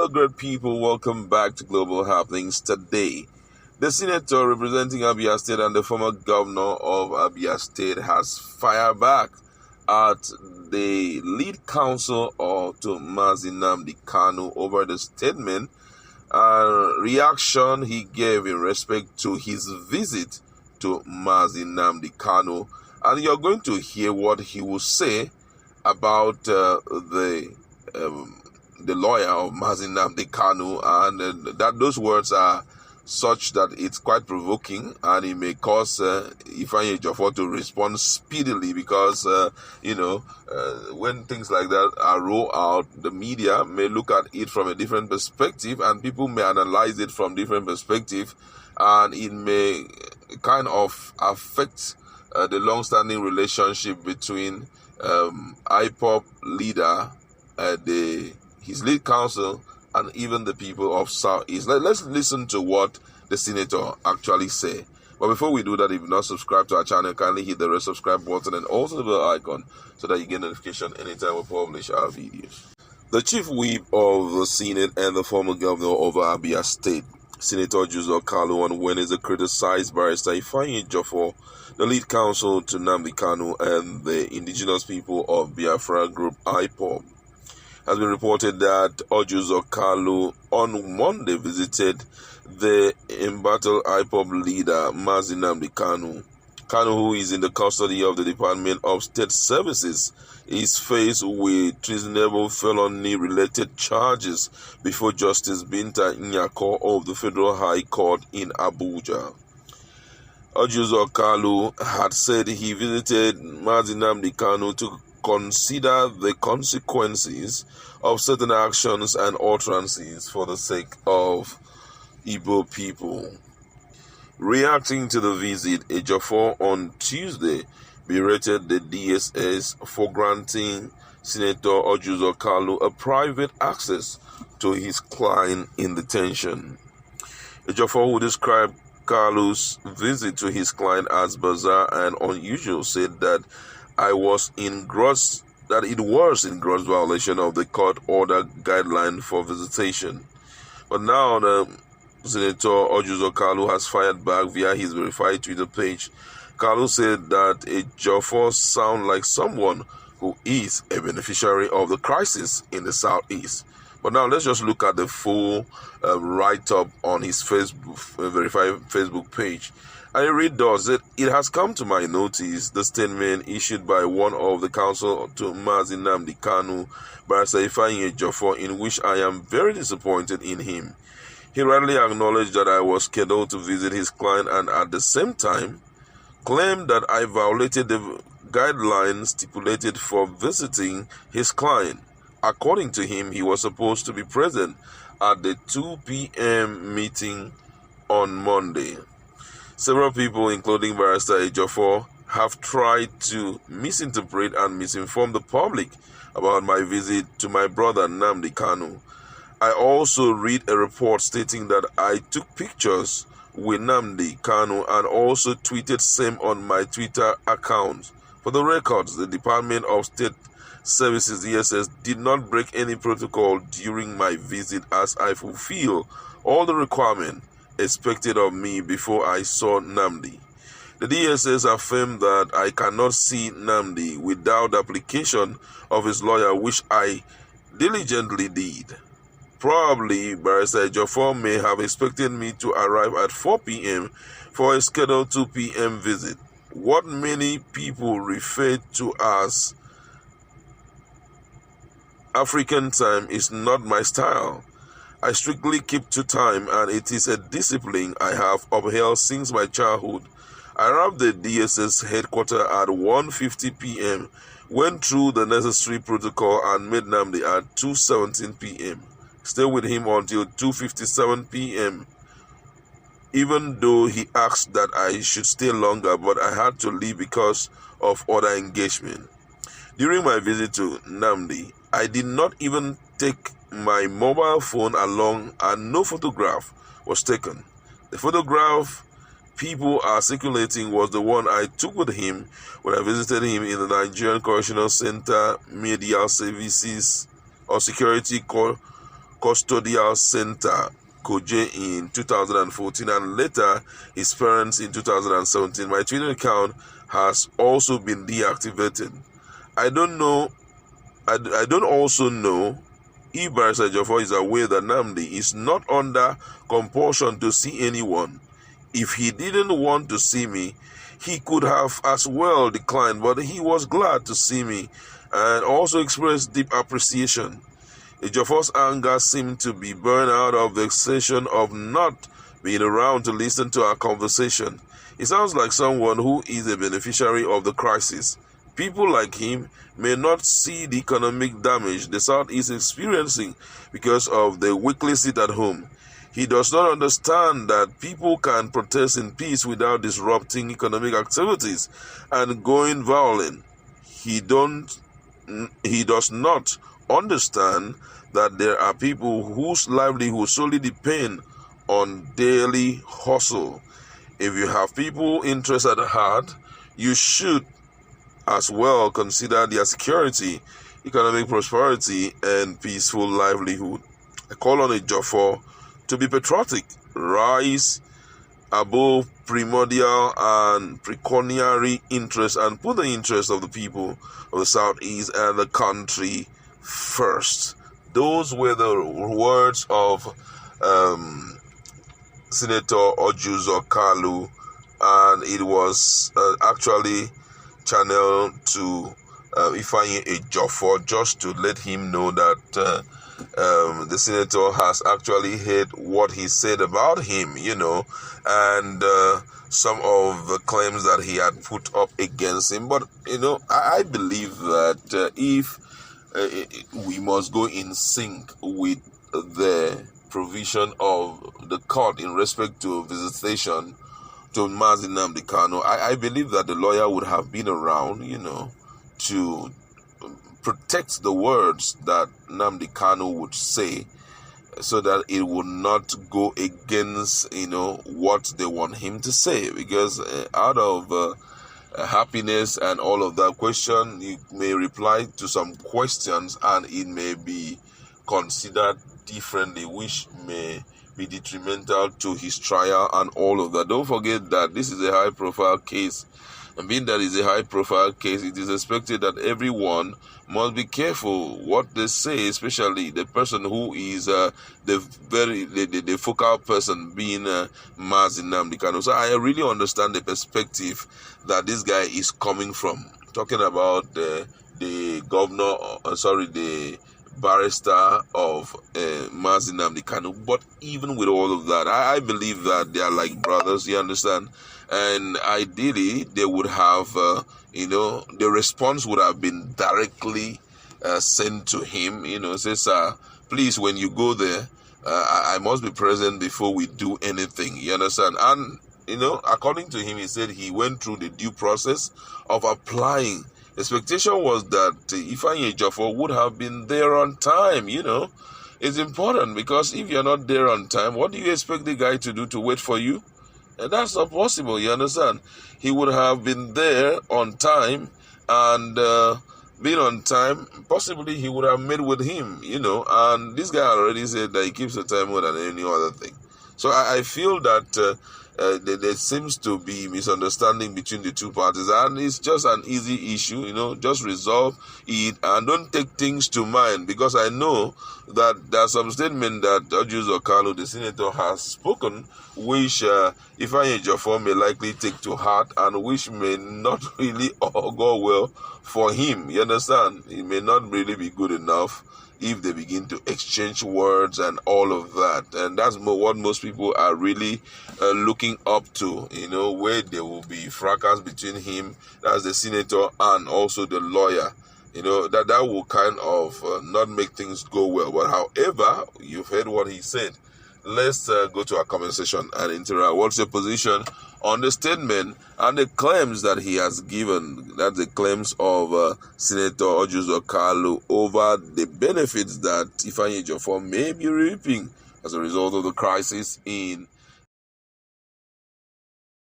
Hello, great people. Welcome back to Global Happenings. Today, the senator representing Abia State and the former governor of Abia State has fired back at the lead counsel to Nnamdi Kanu over the statement and reaction he gave in respect to his visit to Nnamdi Kanu. And you're going to hear what he will say about the lawyer of Nnamdi Kanu, and that those words are such that it's quite provoking, and it may cause Ifeanyi Ejiofor to respond speedily because when things like that are rolled out, the media may look at it from a different perspective, and people may analyze it from different perspective, and it may kind of affect the long-standing relationship between IPOB leader, his lead counsel, and even the people of Southeast. Let's listen to what the senator actually said. But before we do that, if you're not subscribed to our channel, kindly hit the red subscribe button and also the bell icon so that you get notification anytime we publish our videos. The chief whip of the Senate and the former governor of Abia State, Sen.Orji Kalu, on Wednesday criticized Barrister Ifeanyi Ejiofor, the lead counsel to Nnamdi Kanu and the indigenous people of Biafra group IPOB. Has been reported that Ejiofor Kalu on Monday visited the embattled IPOB leader Nnamdi Kanu. Kanu, who is in the custody of the Department of State Services, is faced with treasonable felony-related charges before Justice Binta Nyako of the Federal High Court in Abuja. Ejiofor Kalu had said he visited Nnamdi Kanu to consider the consequences of certain actions and utterances for the sake of Igbo people. Reacting to the visit, Ejiofor on Tuesday berated the DSS for granting Senator Ejiofor Kalu a private access to his client in detention. Ejiofor, who described Kalu's visit to his client as bizarre and unusual, said that it was in gross violation of the court order guideline for visitation. But now Senator Ejiofor Kalu has fired back via his verified Twitter page. Kalu said that Ejiofor sounds like someone who is a beneficiary of the crisis in the Southeast. But now let's just look at the full write-up on his verified Facebook page. And it reads that it has come to my notice the statement issued by one of the counsel to Nnamdi Kanu, Barrister Ifeanyi Ejiofor, in which I am very disappointed in him. He readily acknowledged that I was scheduled to visit his client and at the same time claimed that I violated the guidelines stipulated for visiting his client. According to him, he was supposed to be present at the 2 p.m. meeting on Monday. Several people, including Barrister Ejiofor, have tried to misinterpret and misinform the public about my visit to my brother Nnamdi Kanu. I also read a report stating that I took pictures with Nnamdi Kanu and also tweeted same on my Twitter account. For the records, the Department of State Services (DSS) did not break any protocol during my visit as I fulfill all the requirements expected of me before I saw Nnamdi. The DSS affirmed that I cannot see Nnamdi without the application of his lawyer, which I diligently did. Probably Barrister Ejiofor may have expected me to arrive at 4 p.m. for a scheduled 2 p.m. visit. What many people refer to as African time is not my style. I strictly keep to time, and it is a discipline I have upheld since my childhood. I arrived at the DSS headquarters at 1:50 p.m., went through the necessary protocol and met Nnamdi at 2:17 p.m. Stayed with him until 2:57 p.m., even though he asked that I should stay longer, but I had to leave because of other engagement. During my visit to Nnamdi, I did not even take my mobile phone along and no photograph was taken. The photograph people are circulating was the one I took with him when I visited him in the Nigerian Correctional Center Medial Services or Security custodial center, Koje, in 2014, and later his parents in 2017. My Twitter account has also been deactivated. I don't also know if Barrister Ejiofor is aware that Nnamdi is not under compulsion to see anyone. If he didn't want to see me, he could have as well declined, but he was glad to see me and also expressed deep appreciation. Ejiofor's anger seemed to be born out of the sensation of not being around to listen to our conversation. He sounds like someone who is a beneficiary of the crisis. People like him may not see the economic damage the South is experiencing because of the weekly sit at home. He does not understand that people can protest in peace without disrupting economic activities and going violent. He does not understand that there are people whose livelihood solely depend on daily hustle. If you have people interested at heart, you should as well consider their security, economic prosperity, and peaceful livelihood. I call on Ejiofor to be patriotic, rise above primordial and pecuniary interests, and put the interests of the people of the Southeast and the country first. Those were the words of Sen.Orji Kalu, and it was actually channeled to Ifeanyi Ejiofor, just to let him know that the senator has actually heard what he said about him, and some of the claims that he had put up against him. But, I believe that if we must go in sync with the provision of the court in respect to visitation to Nnamdi Kanu, I believe that the lawyer would have been around, to protect the words that Nnamdi Kanu would say, so that it would not go against, what they want him to say. Because out of happiness and all of that question, you may reply to some questions and it may be considered differently, which may be detrimental to his trial and all of that. Don't forget that this is a high-profile case. And being that it's a high-profile case, it is expected that everyone must be careful what they say, especially the person who is the focal person, being Nnamdi Kanu. So I really understand the perspective that this guy is coming from, talking about the barrister of Nnamdi Kanu. But even with all of that, I believe that they are like brothers, you understand? And ideally, they would have, the response would have been directly sent to him, says, please, when you go there, I must be present before we do anything, you understand? And, according to him, he said he went through the due process of applying. The expectation was that Ifeanyi Ejiofor would have been there on time, It's important, because if you're not there on time, what do you expect the guy to do, to wait for you? And that's not possible, you understand? He would have been there on time, and being on time, possibly he would have met with him, and this guy already said that he keeps the time more than any other thing. So I feel that there seems to be misunderstanding between the two parties, and it's just an easy issue, just resolve it and don't take things to mind, because I know that there are some statements that Ejiofor Kalu, the senator, has spoken, which Ifeanyi Ejiofor may likely take to heart, and which may not really all go well for him, you understand? It may not really be good enough if they begin to exchange words and all of that. And that's what most people are really looking up to, where there will be fracas between him, that's the senator, and also the lawyer. That will kind of not make things go well. But however, you've heard what he said. Let's go to our comment section and interact. What's your position on the statement and the claims that he has given? That's the claims of Sen.Orji Kalu over the benefits that Ifeanyi Ejiofor may be reaping as a result of the crisis in